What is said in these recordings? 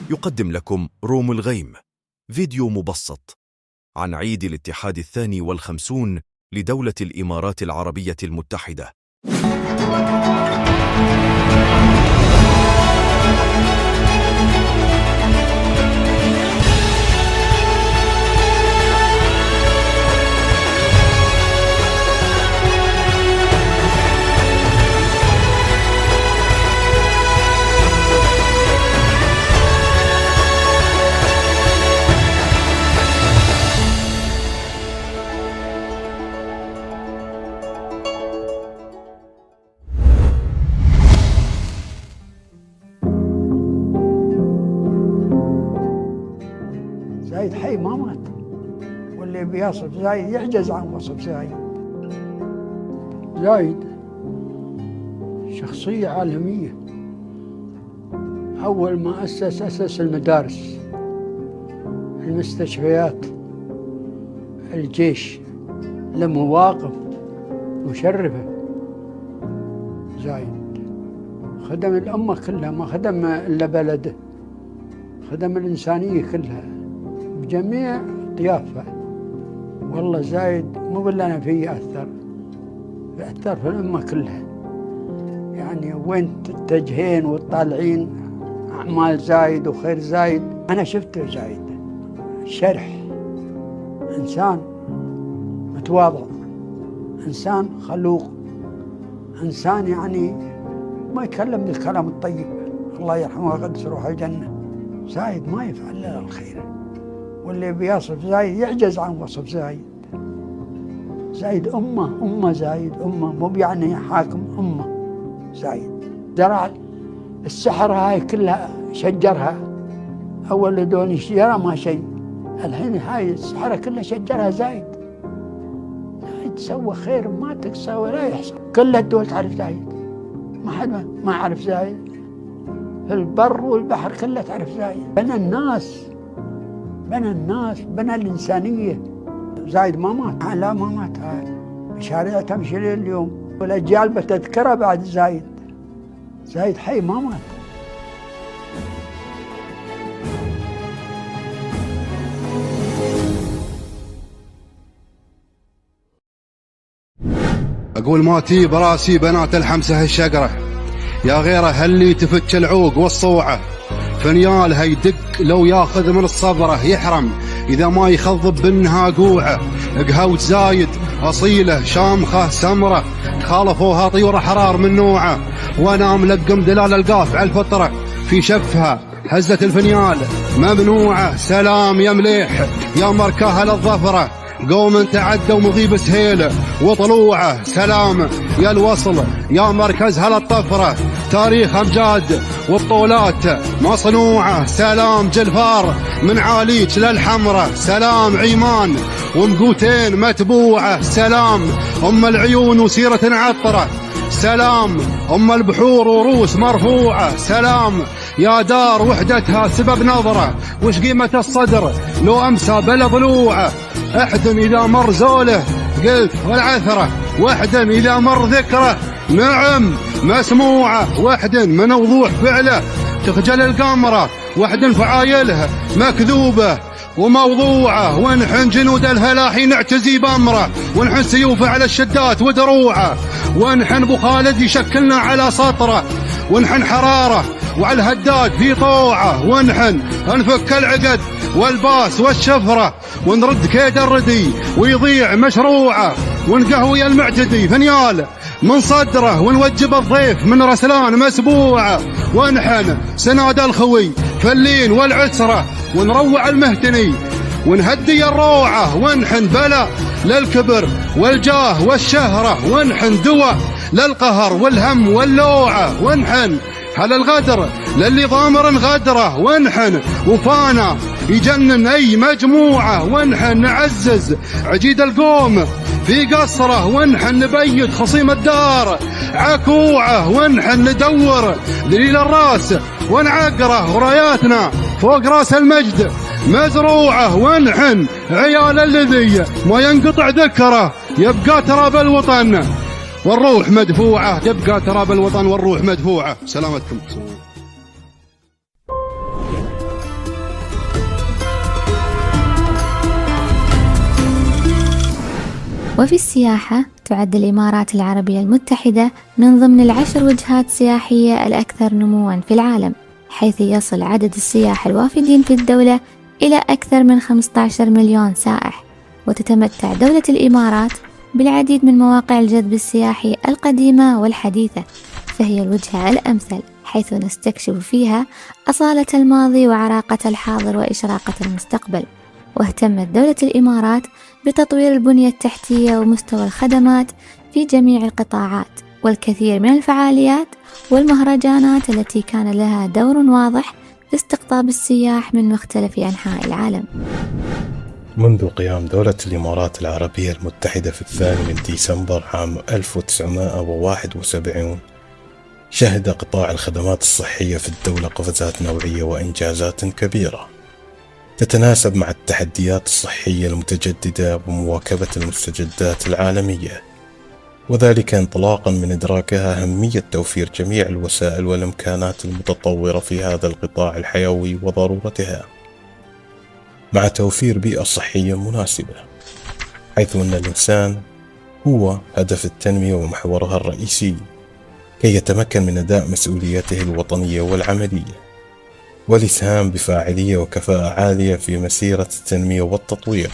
يقدم لكم روم الغيم فيديو مبسط عن عيد الاتحاد 52 لدولة الإمارات العربية المتحدة. زايد حي ما مات، واللي بيصف زايد يعجز عن وصف زايد. زايد شخصية عالمية، أول ما أسس المدارس، المستشفيات، الجيش، لمواقف مشرفة. زايد خدم الأمة كلها، ما خدم إلا بلده، خدم الإنسانية كلها بجميع طيافها. والله زايد مو باللي فيه أثر في الأمة كلها. يعني وين تتجهين وتطالعين أعمال زايد وخير زايد. أنا شفته زايد شرح، إنسان متواضع، إنسان خلوق، إنسان يعني ما يتكلم بالكلام الطيب. الله يرحمه ويقدس روحه الجنة. زايد ما يفعل إلا الخير، واللي بيصف زايد يعجز عن وصف زايد. زايد أمة زايد أمة، مو يعني حاكم، أمة زايد. زرع السحرة هاي كلها شجرها، أول دون شجرة ما شيء، الحين هاي السحرة كلها شجرها زايد. زايد سوى خير ما تقصى ولا يحصى، كل الدول تعرف زايد، ما حد ما يعرف زايد. في البر والبحر كلها تعرف زايد. بنى الناس، بنى الإنسانية. زايد ما مات، لا ما مات، مشاريع تمشي لليوم والأجيال بتذكرها بعد زايد. زايد حي ما مات. أقول ما تي براسي بنات الحمسة الشقرة، يا غيره هاللي تفك العوق والصوعة، فنيال هيدق لو ياخذ من الصبرة يحرم إذا ما يخضب بالنها قوعة. قهوة زايد أصيلة شامخة سمرة، خالفوها طيور حرار من نوعه، وانا ملقم دلال القاف على الفطرة، في شفها هزة الفنيال ممنوعة. سلام يا مليح يا مركاها للظفرة، قوم تعدوا مغيب سهيل وطلوعه. سلام يا الوصل يا مركزها للطفرة، تاريخ امجاد والطولات مصنوعه. سلام جلفار من عاليج للحمرة، سلام عيمان ومقوتين متبوعه. سلام ام العيون وسيرة عطرة، سلام ام البحور وروس مرفوعه. سلام يا دار وحدتها سبب نظره، وش قيمة الصدر لو امسى بلا ضلوعه. احد اذا مر زوله قلت والعثره، واحد اذا مر ذكره نعم مسموعه. واحد من وضوح فعله تخجل القمره، واحد فعايلها مكذوبه وموضوعه. ونحن جنود الفلاحي نعتزي بامره، ونحن سيوف على الشدات ودروعه، ونحن ابو خالد يشكلنا على سطره، ونحن حراره وعلى الهداد في طوعه. ونحن نفك العقد والباس والشفره، ونرد كيد الردي ويضيع مشروعه، ونقهوي المعتدي فنيال من صدره، ونوجب الضيف من رسلان مسبوعه. ونحن سناد الخوي فاللين والعسره، ونروع المهتني ونهدي الروعه. ونحن بلا للكبر والجاه والشهره، ونحن دواء للقهر والهم واللوعه. ونحن على الغدر للي ضامر غدره، ونحن وفانا يجنن اي مجموعه. ونحن نعزز عجيد القوم في قصره، ونحن نبيد خصيم الدار عكوعه. ونحن ندور دليل الراس ونعقره، وراياتنا فوق راس المجد مزروعه. ونحن عيال الذي ما ينقطع ذكره، يبقى تراب الوطن والروح مدفوعة، يبقى تراب الوطن والروح مدفوعة. سلامتكم. وفي السياحة تعد الإمارات العربية المتحدة من ضمن ال10 وجهات سياحية الأكثر نمواً في العالم، حيث يصل عدد السياح الوافدين في الدولة إلى أكثر من 15 مليون سائح. وتتمتع دولة الإمارات بالعديد من مواقع الجذب السياحي القديمة والحديثة، فهي الوجهة الأمثل حيث نستكشف فيها أصالة الماضي وعراقة الحاضر وإشراقة المستقبل. واهتمت دولة الإمارات بتطوير البنية التحتية ومستوى الخدمات في جميع القطاعات، والكثير من الفعاليات والمهرجانات التي كان لها دور واضح في استقطاب السياح من مختلف أنحاء العالم. منذ قيام دولة الإمارات العربية المتحدة في 2 ديسمبر عام 1971 شهد قطاع الخدمات الصحية في الدولة قفزات نوعية وإنجازات كبيرة تتناسب مع التحديات الصحية المتجددة ومواكبة المستجدات العالمية، وذلك انطلاقا من إدراكها أهمية توفير جميع الوسائل والإمكانات المتطورة في هذا القطاع الحيوي وضرورتها، مع توفير بيئة صحية مناسبة، حيث أن الإنسان هو هدف التنمية ومحورها الرئيسي كي يتمكن من أداء مسؤولياته الوطنية والعملية، والإسهام بفاعلية وكفاءة عالية في مسيرة التنمية والتطوير.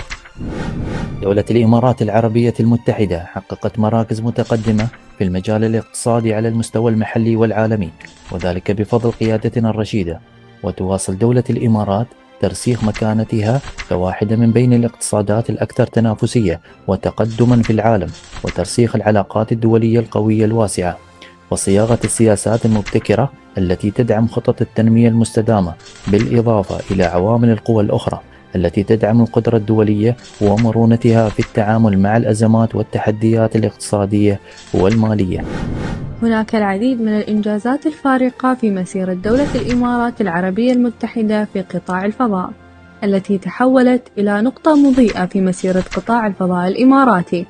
دولة الإمارات العربية المتحدة حققت مراكز متقدمة في المجال الاقتصادي على المستوى المحلي والعالمي، وذلك بفضل قيادتنا الرشيدة. وتواصل دولة الإمارات ترسيخ مكانتها كواحدة من بين الاقتصادات الأكثر تنافسية وتقدما في العالم، وترسيخ العلاقات الدولية القوية الواسعة، وصياغة السياسات المبتكرة التي تدعم خطط التنمية المستدامة، بالإضافة إلى عوامل القوى الأخرى التي تدعم القدرة الدولية ومرونتها في التعامل مع الأزمات والتحديات الاقتصادية والمالية. هناك العديد من الإنجازات الفارقة في مسيرة دولة الإمارات العربية المتحدة في قطاع الفضاء، التي تحولت إلى نقطة مضيئة في مسيرة قطاع الفضاء الإماراتي.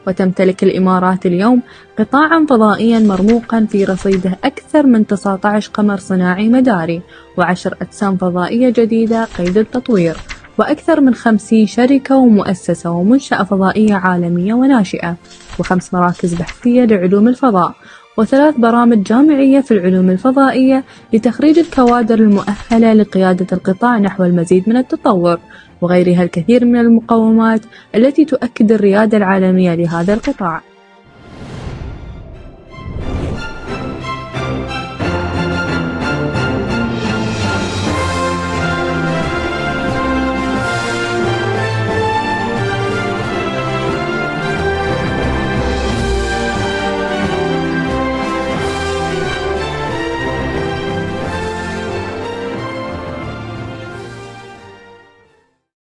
وتمتلك الإمارات اليوم قطاعا فضائيا مرموقا في رصيده أكثر من 19 قمر صناعي مداري، و10 أجسام فضائية جديدة قيد التطوير، وأكثر من 50 شركة ومؤسسة ومنشأة فضائية عالمية وناشئة، و5 مراكز بحثية لعلوم الفضاء، و3 برامج جامعية في العلوم الفضائية لتخريج الكوادر المؤهلة لقيادة القطاع نحو المزيد من التطور، وغيرها الكثير من المقومات التي تؤكد الريادة العالمية لهذا القطاع.